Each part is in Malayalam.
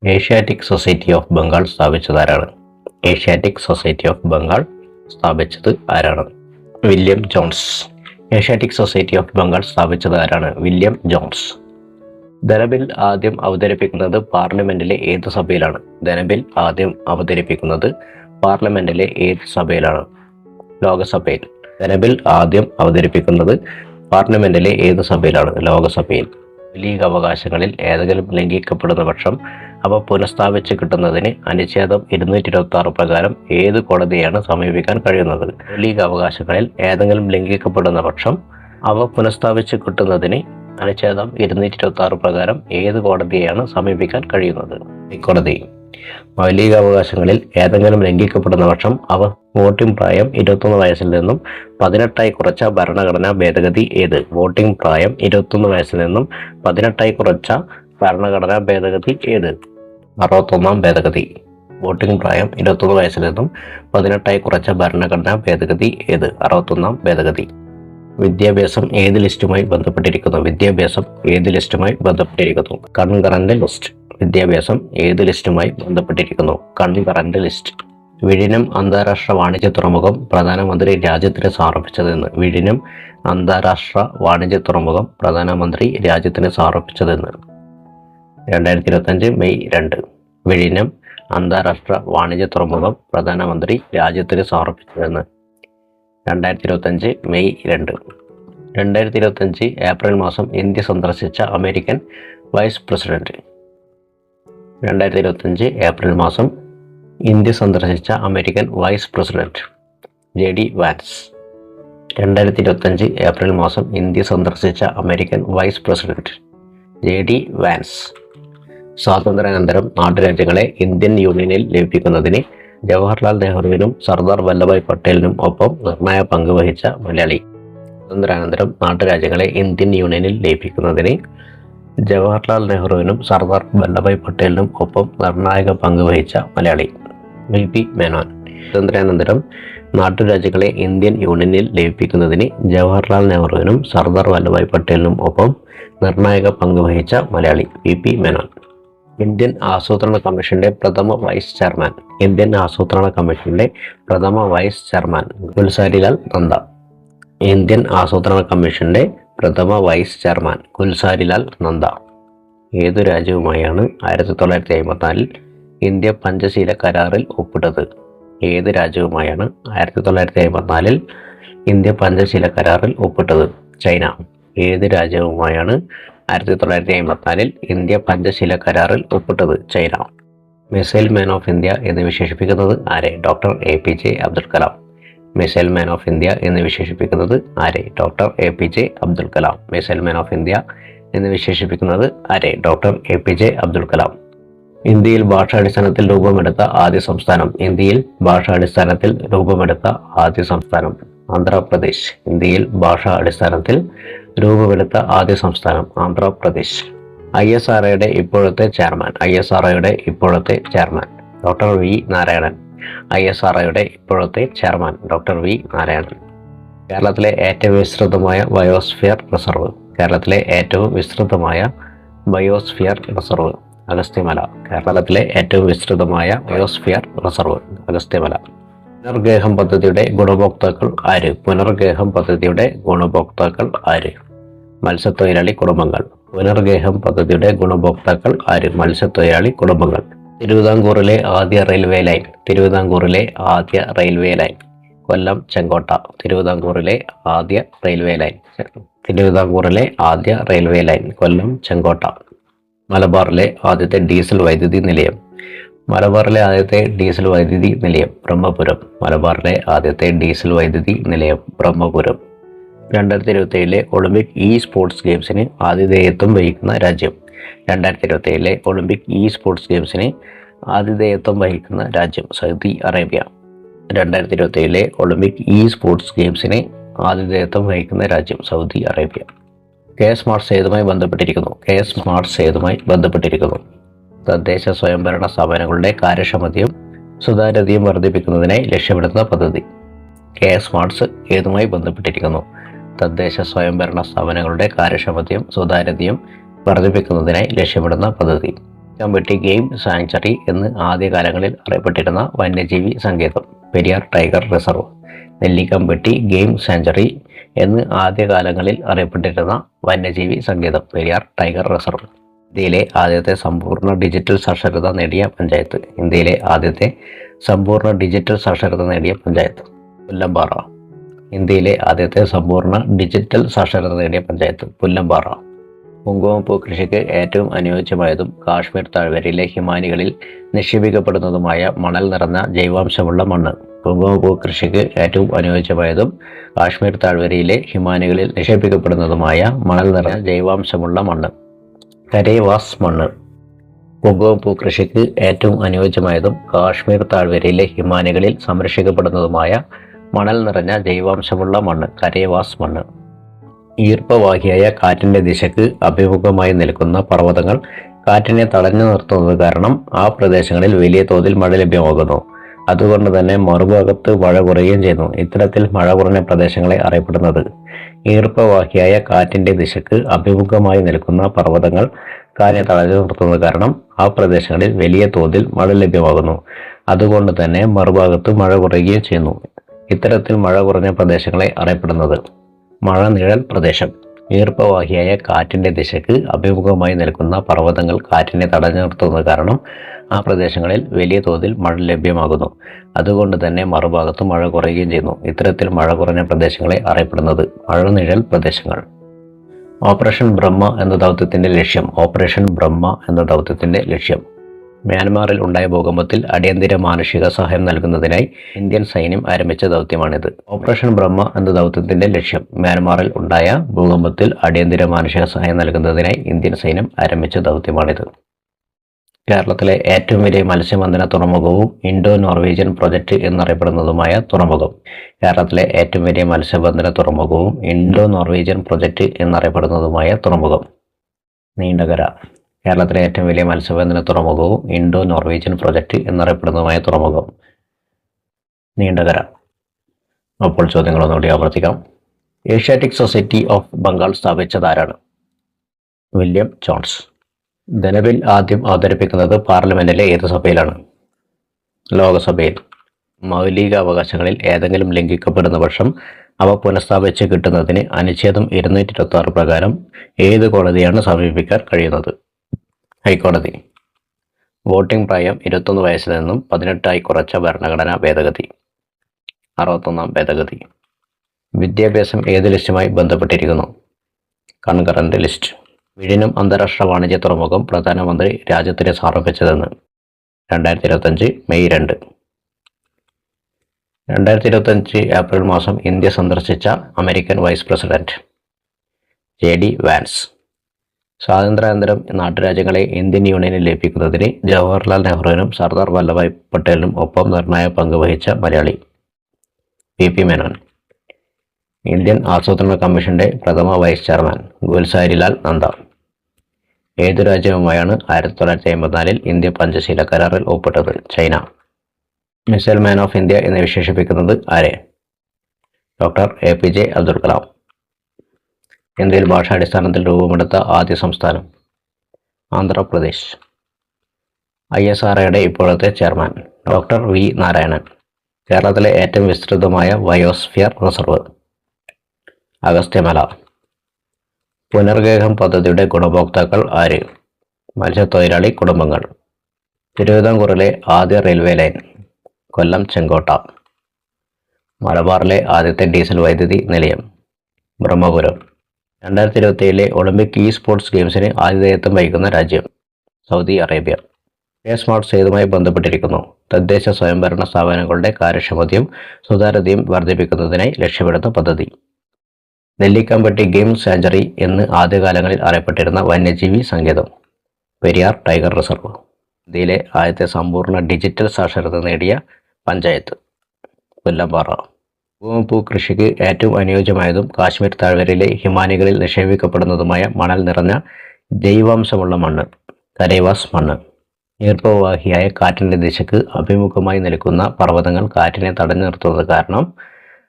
ഏഷ്യാറ്റിക് സൊസൈറ്റി ഓഫ് ബംഗാൾ സ്ഥാപിച്ചതാരാണ്? ഏഷ്യാറ്റിക് സൊസൈറ്റി ഓഫ് ബംഗാൾ സ്ഥാപിച്ചത് ആരാണ്? William Jones. Asiatic Society of Bengal സ്ഥാപിച്ചത് ആരാണ്? William Jones. ധനബിൽ ആദ്യം അവതരിപ്പിക്കുന്നത് പാർലമെന്റിലെ ഏത് സഭയിലാണ്? ധനബിൽ ആദ്യം അവതരിപ്പിക്കുന്നത് പാർലമെന്റിലെ ഏത് സഭയിലാണ്? ലോകസഭയിൽ. ധനബിൽ ആദ്യം അവതരിപ്പിക്കുന്നത് പാർലമെന്റിലെ ഏത് സഭയിലാണ്? ലോകസഭയിൽ. മൗലിക അവകാശങ്ങളിൽ ഏതെങ്കിലും ലംഘിക്കപ്പെടുന്ന പക്ഷം അവ പുനഃസ്ഥാപിച്ച് കിട്ടുന്നതിന് അനുച്ഛേദം 226 പ്രകാരം ഏത് കോടതിയാണ് സമീപിക്കാൻ കഴിയുന്നത്? മൗലിക അവകാശങ്ങളിൽ ഏതെങ്കിലും ലംഘിക്കപ്പെടുന്ന പക്ഷം അവ പുനഃസ്ഥാപിച്ച് കിട്ടുന്നതിന് അനുച്ഛേദം 226 പ്രകാരം ഏത് കോടതിയെയാണ് സമീപിക്കാൻ കഴിയുന്നത്? ഹൈക്കോടതി. മൗലികാവകാശങ്ങളിൽ ഏതെങ്കിലും ലംഘിക്കപ്പെടുന്ന പക്ഷം അവ വോട്ടിംഗ് പ്രായം 21 വയസ്സിൽ നിന്നും 18 കുറച്ച ഭരണഘടനാ ഭേദഗതി ഏത്? വോട്ടിംഗ് പ്രായം 21 വയസ്സിൽ നിന്നും 18 കുറച്ച ഭരണഘടനാ ഭേദഗതി ഏത്? 61 ഭേദഗതി. വോട്ടിംഗ് പ്രായം 21 വയസ്സിൽ നിന്നും 18 കുറച്ച ഭരണഘടനാ ഭേദഗതി ഏത്? 61 ഭേദഗതി. വിദ്യാഭ്യാസം ഏത് ലിസ്റ്റുമായി ബന്ധപ്പെട്ടിരിക്കുന്നു? വിദ്യാഭ്യാസം ഏത് ലിസ്റ്റുമായി ബന്ധപ്പെട്ടിരിക്കുന്നു? Concurrent list. വിദ്യാഭ്യാസം ഏത് ലിസ്റ്റുമായി ബന്ധപ്പെട്ടിരിക്കുന്നു? Concurrent list. വിഴിഞ്ഞം അന്താരാഷ്ട്ര വാണിജ്യ തുറമുഖം പ്രധാനമന്ത്രി രാജ്യത്തിന് സമർപ്പിച്ചതെന്ന്? വിഴിഞ്ഞം അന്താരാഷ്ട്ര വാണിജ്യ തുറമുഖം പ്രധാനമന്ത്രി രാജ്യത്തിന് സമർപ്പിച്ചതെന്ന്? 2025 മെയ് 2. വിഴിഞ്ഞം അന്താരാഷ്ട്ര വാണിജ്യ തുറമുഖം പ്രധാനമന്ത്രി രാജ്യത്തിന് സമർപ്പിച്ചതെന്ന്? 2025 മെയ് 2. 2025 ഏപ്രിൽ മാസം ഇന്ത്യ സന്ദർശിച്ച അമേരിക്കൻ വൈസ് പ്രസിഡന്റ്? 2025 ഏപ്രിൽ മാസം ഇന്ത്യ സന്ദർശിച്ച American vice president JD Vance. 2025 April മാസം ഇന്ത്യ സന്ദർശിച്ച American vice president JD Vance. സ്വാതന്ത്ര്യാനന്തരം നാട്ടുരാജ്യങ്ങളെ ഇന്ത്യൻ യൂണിയനിൽ ലയിപ്പിക്കുന്നതിന് ജവഹർലാൽ നെഹ്റുവിനും സർദാർ വല്ലഭായ് പട്ടേലിനും ഒപ്പം നിർണായക പങ്ക് വഹിച്ച മലയാളി? സ്വാതന്ത്ര്യാനന്തരം നാട്ടുരാജ്യങ്ങളെ ഇന്ത്യൻ യൂണിയനിൽ ലയിപ്പിക്കുന്നതിന് ജവഹർലാൽ നെഹ്റുവിനും സർദാർ വല്ലഭായ് പട്ടേലിനും ഒപ്പം നിർണായക പങ്ക് വഹിച്ച മലയാളി? VP മേനോൻ. സ്വാതന്ത്ര്യാനന്തരം നാട്ടുരാജ്യങ്ങളെ ഇന്ത്യൻ യൂണിയനിൽ ലയിപ്പിക്കുന്നതിന് ജവഹർലാൽ നെഹ്റുവിനും സർദാർ വല്ലഭായ് പട്ടേലിനും ഒപ്പം നിർണായക പങ്ക് വഹിച്ച മലയാളി? VP മേനോൻ. ഇന്ത്യൻ ആസൂത്രണ കമ്മീഷന്റെ പ്രഥമ വൈസ് ചെയർമാൻ? ഇന്ത്യൻ ആസൂത്രണ കമ്മീഷന്റെ പ്രഥമ vice chairman Gulzarilal Nanda. Indian ആസൂത്രണ കമ്മീഷന്റെ പ്രഥമ വൈസ് ചെയർമാൻ ഗുൽസാരിലാൽ നന്ദ. ഏതു രാജ്യവുമായാണ് 1954 ഇന്ത്യ പഞ്ചശീല കരാറിൽ ഒപ്പിട്ടത്? ഏത് രാജ്യവുമായാണ് 1954 ഇന്ത്യ പഞ്ചശീല കരാറിൽ ഒപ്പിട്ടത്? ചൈന. ഏത് രാജ്യവുമായാണ് 1954 ഇന്ത്യ പഞ്ചശീല കരാറിൽ ഒപ്പിട്ടത്? China. Missile man of India എന്ന് വിശേഷിപ്പിക്കുന്നത് ആരെ? Doctor APJ Abdul Kalam. Missile man of India എന്ന് വിശേഷിപ്പിക്കുന്നത് ആരെ? Doctor APJ Abdul Kalam. Missile man of India എന്ന് വിശേഷിപ്പിക്കുന്നത് ആരെ? Doctor APJ Abdul Kalam. ഇന്ത്യയിൽ ഭാഷാടിസ്ഥാനത്തിൽ രൂപമെടുത്ത ആദ്യ സംസ്ഥാനം? ഇന്ത്യയിൽ ഭാഷാടിസ്ഥാനത്തിൽ രൂപമെടുത്ത ആദ്യ സംസ്ഥാനം ആന്ധ്രാപ്രദേശ്. ഇന്ത്യയിൽ ഭാഷാ അടിസ്ഥാനത്തിൽ രൂപമെടുത്ത ആദ്യ സംസ്ഥാനം ആന്ധ്രാപ്രദേശ്. ISROയുടെ ഇപ്പോഴത്തെ ചെയർമാൻ? ISROയുടെ ഇപ്പോഴത്തെ ചെയർമാൻ ഡോക്ടർ V നാരായണൻ. ISROയുടെ ഇപ്പോഴത്തെ ചെയർമാൻ ഡോക്ടർ V നാരായണൻ. കേരളത്തിലെ ഏറ്റവും വിസ്തൃതമായ ബയോസ്ഫിയർ റിസർവ്? കേരളത്തിലെ ഏറ്റവും വിസ്തൃതമായ ബയോസ്ഫിയർ റിസർവ് അഗസ്ത്യമല. കേരളത്തിലെ ഏറ്റവും വിസ്തൃതമായ ബയോസ്ഫിയർ റിസർവ് അഗസ്ത്യമല. പുനർഗേഹം പദ്ധതിയുടെ ഗുണഭോക്താക്കൾ ആര്? പുനർഗേഹം പദ്ധതിയുടെ ഗുണഭോക്താക്കൾ ആര്? മത്സ്യത്തൊഴിലാളി കുടുംബങ്ങൾ. പുനർഗേഹം പദ്ധതിയുടെ ഗുണഭോക്താക്കൾ ആര്? മത്സ്യത്തൊഴിലാളി കുടുംബങ്ങൾ. തിരുവിതാംകൂറിലെ ആദ്യ റെയിൽവേ ലൈൻ? തിരുവിതാംകൂറിലെ ആദ്യ റെയിൽവേ ലൈൻ കൊല്ലം ചെങ്കോട്ട. തിരുവിതാംകൂറിലെ ആദ്യ റെയിൽവേ ലൈൻ. തിരുവിതാംകൂറിലെ ആദ്യ റെയിൽവേ ലൈൻ കൊല്ലം ചെങ്കോട്ട. മലബാറിലെ ആദ്യത്തെ ഡീസൽ വൈദ്യുതി നിലയം? മലബാറിലെ ആദ്യത്തെ ഡീസൽ വൈദ്യുതി നിലയം ബ്രഹ്മപുരം. മലബാറിലെ ആദ്യത്തെ ഡീസൽ വൈദ്യുതി നിലയം ബ്രഹ്മപുരം. 2027 ഒളിമ്പിക് സ്പോർട്സ് ഗെയിംസിന് ആതിഥേയത്വം വഹിക്കുന്ന രാജ്യം? 2027 ഒളിമ്പിക് സ്പോർട്സ് ഗെയിംസിന് ആതിഥേയത്വം വഹിക്കുന്ന രാജ്യം സൗദി അറേബ്യ. 2027 ഒളിമ്പിക് സ്പോർട്സ് ഗെയിംസിന് ആതിഥേയത്വം വഹിക്കുന്ന രാജ്യം സൗദി അറേബ്യ. സ്മാർട്ട് സേതുമായി ബന്ധപ്പെട്ടിരിക്കുന്നു? സ്മാർട്ട് സേതുമായി ബന്ധപ്പെട്ടിരിക്കുന്നു. തദ്ദേശ സ്വയംഭരണ സ്ഥാപനങ്ങളുടെ കാര്യക്ഷമതയും സുതാര്യതയും വർദ്ധിപ്പിക്കുന്നതിനായി ലക്ഷ്യമിടുന്ന പദ്ധതി? സ്മാർട്ട്സ് ഏതുമായി ബന്ധപ്പെട്ടിരിക്കുന്നു? തദ്ദേശ സ്വയംഭരണ സ്ഥാപനങ്ങളുടെ കാര്യക്ഷമതയും സുതാര്യതയും വർദ്ധിപ്പിക്കുന്നതിനായി ലക്ഷ്യമിടുന്ന പദ്ധതി? കമ്പട്ടി ഗെയിം സാങ്ച്വറി എന്ന് ആദ്യകാലങ്ങളിൽ അറിയപ്പെട്ടിരുന്ന വന്യജീവി സങ്കേതം Periyar tiger reserve. Nellikampatti game sanctuary എന്ന് ആദ്യകാലങ്ങളിൽ അറിയപ്പെട്ടിരുന്ന വന്യജീവി സങ്കേതം പെരിയാർ ടൈഗർ റിസർവ്. ഇന്ത്യയിലെ ആദ്യത്തെ സമ്പൂർണ്ണ ഡിജിറ്റൽ സാക്ഷരത നേടിയ പഞ്ചായത്ത്. ഇന്ത്യയിലെ ആദ്യത്തെ സമ്പൂർണ്ണ ഡിജിറ്റൽ സാക്ഷരത നേടിയ പഞ്ചായത്ത് പുല്ലമ്പാറ. ഇന്ത്യയിലെ ആദ്യത്തെ സമ്പൂർണ്ണ ഡിജിറ്റൽ സാക്ഷരത നേടിയ പഞ്ചായത്ത് പുല്ലമ്പാറ. കുങ്കുമപ്പൂ കൃഷിക്ക് ഏറ്റവും അനുയോജ്യമായതും കാശ്മീർ താഴ്വരയിലെ ഹിമാനികളിൽ നിക്ഷേപിക്കപ്പെടുന്നതുമായ മണൽ നിറഞ്ഞ ജൈവാംശമുള്ള മണ്ണ്. കുങ്കുമപ്പൂ കൃഷിക്ക് ഏറ്റവും അനുയോജ്യമായതും കാശ്മീർ താഴ്വരയിലെ ഹിമാനികളിൽ നിക്ഷേപിക്കപ്പെടുന്നതുമായ മണൽ നിറഞ്ഞ ജൈവാംശമുള്ള മണ്ണ് കരേവാസ് മണ്ണ്. കുങ്കുമപ്പൂ കൃഷിക്ക് ഏറ്റവും അനുയോജ്യമായതും കാശ്മീർ താഴ്വരയിലെ ഹിമാനികളിൽ സംരക്ഷിക്കപ്പെടുന്നതുമായ മണൽ നിറഞ്ഞ ജൈവാംശമുള്ള മണ്ണ് കരേവാസ് മണ്ണ്. ഈർപ്പവാഹിയായ കാറ്റിൻ്റെ ദിശയ്ക്ക് അഭിമുഖമായി നിൽക്കുന്ന പർവ്വതങ്ങൾ കാറ്റിനെ തടഞ്ഞു നിർത്തുന്നത് കാരണം ആ പ്രദേശങ്ങളിൽ വലിയ തോതിൽ മഴ ലഭ്യമാകുന്നു. അതുകൊണ്ട് തന്നെ മറുഭാഗത്ത് മഴ കുറയുകയും ചെയ്യുന്നു. ഇത്തരത്തിൽ മഴ കുറഞ്ഞ പ്രദേശങ്ങളെ അറിയപ്പെടുന്നത്. ഈർപ്പവാഹിയായ കാറ്റിൻ്റെ ദിശയ്ക്ക് അഭിമുഖമായി നിൽക്കുന്ന പർവ്വതങ്ങൾ കാറ്റിനെ തടഞ്ഞു നിർത്തുന്നത് കാരണം ആ പ്രദേശങ്ങളിൽ വലിയ തോതിൽ മഴ ലഭ്യമാകുന്നു. അതുകൊണ്ട് തന്നെ മറുഭാഗത്ത് മഴ കുറയുകയും ചെയ്യുന്നു. ഇത്തരത്തിൽ മഴ കുറഞ്ഞ പ്രദേശങ്ങളെ അറിയപ്പെടുന്നത്. മഴനിഴൽ പ്രദേശം. ഈർപ്പവാഹിയായ കാറ്റിൻ്റെ ദിശയ്ക്ക് അഭിമുഖമായി നിൽക്കുന്ന പർവ്വതങ്ങൾ കാറ്റിനെ തടഞ്ഞു നിർത്തുന്നത് കാരണം ആ പ്രദേശങ്ങളിൽ വലിയ തോതിൽ മഴ ലഭ്യമാകുന്നു. അതുകൊണ്ട് തന്നെ മറുഭാഗത്ത് മഴ കുറയുകയും ചെയ്യുന്നു. ഇത്തരത്തിൽ മഴ കുറഞ്ഞ പ്രദേശങ്ങളെ അറിയപ്പെടുന്നത് മഴനിഴൽ പ്രദേശങ്ങൾ. ഓപ്പറേഷൻ ബ്രഹ്മ എന്ന ദൗത്യത്തിൻ്റെ ലക്ഷ്യം. ഓപ്പറേഷൻ ബ്രഹ്മ എന്ന ദൗത്യത്തിൻ്റെ ലക്ഷ്യം മ്യാൻമാറിൽ ഉണ്ടായ ഭൂകമ്പത്തിൽ അടിയന്തര മാനുഷിക സഹായം നൽകുന്നതിനായി ഇന്ത്യൻ സൈന്യം ആരംഭിച്ച ദൗത്യമാണിത്. ഓപ്പറേഷൻ ബ്രഹ്മ എന്ന ദൗത്യത്തിന്റെ ലക്ഷ്യം മ്യാൻമാറിൽ ഉണ്ടായ ഭൂകമ്പത്തിൽ അടിയന്തര മാനുഷിക സഹായം നൽകുന്നതിനായി ഇന്ത്യൻ സൈന്യം ആരംഭിച്ച ദൗത്യമാണിത്. കേരളത്തിലെ ഏറ്റവും വലിയ മത്സ്യബന്ധന തുറമുഖവും ഇൻഡോ നോർവീജിയൻ പ്രൊജക്ട് എന്നറിയപ്പെടുന്നതുമായ തുറമുഖം. കേരളത്തിലെ ഏറ്റവും വലിയ മത്സ്യബന്ധന തുറമുഖവും ഇൻഡോ നോർവീജിയൻ പ്രൊജക്ട് എന്നറിയപ്പെടുന്നതുമായ തുറമുഖം നീണ്ടകര. കേരളത്തിലെ ഏറ്റവും വലിയ മത്സ്യബന്ധന തുറമുഖവും ഇൻഡോ നോർവീജിയൻ പ്രൊജക്ട് എന്നറിയപ്പെടുന്നതുമായ തുറമുഖം നീണ്ടകര. അപ്പോൾ ചോദ്യങ്ങളൊന്നുകൂടി ആവർത്തിക്കാം. ഏഷ്യാറ്റിക് സൊസൈറ്റി ഓഫ് ബംഗാൾ സ്ഥാപിച്ചതാരാണ്? William Jones. ധനബിൽ ആദ്യം അവതരിപ്പിക്കുന്നത് പാർലമെന്റിലെ ഏത് സഭയിലാണ്? ലോകസഭയിൽ. മൗലിക അവകാശങ്ങളിൽ ഏതെങ്കിലും ലംഘിക്കപ്പെടുന്ന പക്ഷം അവ പുനഃസ്ഥാപിച്ച് കിട്ടുന്നതിന് അനുച്ഛേദം 226 പ്രകാരം ഏത് കോടതിയാണ് സമീപിക്കാൻ കഴിയുന്നത്? ഹൈക്കോടതി. വോട്ടിംഗ് പ്രായം 21 വയസ്സിൽ നിന്നും 18 കുറച്ച ഭരണഘടനാ ഭേദഗതി 61-ാം ഭേദഗതി. വിദ്യാഭ്യാസം ഏത് ലിസ്റ്റുമായി ബന്ധപ്പെട്ടിരിക്കുന്നു? Concurrent list. വിഴിഞ്ഞം അന്താരാഷ്ട്ര വാണിജ്യ തുറമുഖം പ്രധാനമന്ത്രി രാജ്യത്തിന് സമർപ്പിച്ചതെന്ന്? 2025 മെയ് 2. 2025 ഏപ്രിൽ മാസം ഇന്ത്യ സന്ദർശിച്ച American vice president? JD Vance. സ്വാതന്ത്ര്യാനന്തരം നാട്ടുരാജ്യങ്ങളെ ഇന്ത്യൻ യൂണിയനിൽ ലയിപ്പിക്കുന്നതിന് ജവഹർലാൽ നെഹ്റുവിനും സർദാർ വല്ലഭായ് പട്ടേലിനും ഒപ്പം നിർണായക പങ്ക് വഹിച്ച മലയാളി? PP മേനോൻ. ഇന്ത്യൻ ആസൂത്രണ കമ്മീഷന്റെ പ്രഥമ വൈസ് ചെയർമാൻ? ഗുൽസാരിലാൽ നന്ദ. ഏതു രാജ്യവുമായാണ് 1954 ഇന്ത്യ പഞ്ചശീല കരാറിൽ ഒപ്പിട്ടത്? China. Missile man of India എന്ന് വിശേഷിപ്പിക്കുന്നത് ആരെ? Doctor APJ Abdul Kalam. ഇന്ത്യയിൽ ഭാഷാടിസ്ഥാനത്തിൽ രൂപമെടുത്ത ആദ്യ സംസ്ഥാനം? ആന്ധ്രാപ്രദേശ്. ISROയുടെ ഇപ്പോഴത്തെ ചെയർമാൻ? Doctor V Narayanan. കേരളത്തിലെ ഏറ്റവും വിസ്തൃതമായ ബയോസ്ഫിയർ റിസർവ്? അഗസ്ത്യമല. പുനർഗേഹം പദ്ധതിയുടെ ഗുണഭോക്താക്കൾ ആര്? മത്സ്യത്തൊഴിലാളി കുടുംബങ്ങൾ. തിരുവിതാംകൂറിലെ ആദ്യ റെയിൽവേ ലൈൻ? കൊല്ലം ചെങ്കോട്ട. മലബാറിലെ ആദ്യത്തെ ഡീസൽ വൈദ്യുതി നിലയം? ബ്രഹ്മപുരം. 2027 ഒളിമ്പിക് സ്പോർട്സ് ഗെയിംസിന് ആതിഥേയത്വം വഹിക്കുന്ന രാജ്യം? Saudi Arabia. സ്മാർട്ട് സേതുമായി ബന്ധപ്പെട്ടിരിക്കുന്നു? തദ്ദേശ സ്വയംഭരണ സ്ഥാപനങ്ങളുടെ കാര്യക്ഷമതയും സുതാര്യതയും വർദ്ധിപ്പിക്കുന്നതിനായി ലക്ഷ്യമിടുന്ന പദ്ധതി? നെല്ലിക്കമ്പട്ടി ഗെയിം സാങ്ച്വറി എന്ന് ആദ്യകാലങ്ങളിൽ അറിയപ്പെട്ടിരുന്ന വന്യജീവി സങ്കേതം? Periyar tiger reserve. ഇന്ത്യയിലെ ആദ്യത്തെ സമ്പൂർണ്ണ ഡിജിറ്റൽ സാക്ഷരത നേടിയ പഞ്ചായത്ത്? പുല്ലമ്പാറ. കുങ്കുമപ്പൂ കൃഷിക്ക് ഏറ്റവും അനുയോജ്യമായതും കാശ്മീർ താഴ്വരയിലെ ഹിമാനികളിൽ നിക്ഷേപിക്കപ്പെടുന്നതുമായ മണൽ നിറഞ്ഞ ജൈവാംശമുള്ള മണ്ണ്? കരേവാസ് മണ്ണ്. ഈർപ്പവാഹിയായ കാറ്റിൻ്റെ ദിശയ്ക്ക് അഭിമുഖമായി നിൽക്കുന്ന പർവ്വതങ്ങൾ കാറ്റിനെ തടഞ്ഞു നിർത്തുന്നത് കാരണം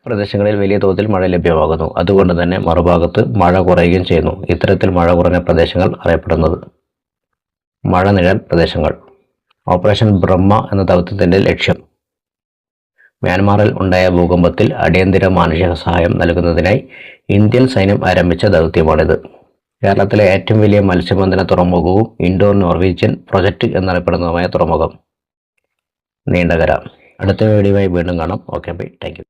പ്രദേശങ്ങളിൽ വലിയ തോതിൽ മഴ ലഭ്യമാകുന്നു. അതുകൊണ്ട് തന്നെ മറുഭാഗത്ത് മഴ കുറയുകയും ചെയ്യുന്നു. ഇത്തരത്തിൽ മഴ കുറഞ്ഞ പ്രദേശങ്ങൾ അറിയപ്പെടുന്നത് മഴനിഴൽ പ്രദേശങ്ങൾ. ഓപ്പറേഷൻ ബ്രഹ്മ എന്ന ദൗത്യത്തിൻ്റെ ലക്ഷ്യം. മ്യാൻമാറിൽ ഉണ്ടായ ഭൂകമ്പത്തിൽ അടിയന്തര മാനുഷിക സഹായം നൽകുന്നതിനായി ഇന്ത്യൻ സൈന്യം ആരംഭിച്ച ദൗത്യമാണിത്. കേരളത്തിലെ ഏറ്റവും വലിയ മത്സ്യബന്ധന തുറമുഖവും ഇൻഡോ നോർവീജിയൻ പ്രൊജക്റ്റ് എന്നറിയപ്പെടുന്നതുമായ തുറമുഖം. നീണ്ടകര. അടുത്ത വീഡിയോയുമായി വീണ്ടും കാണാം. Okay bye. Thank you.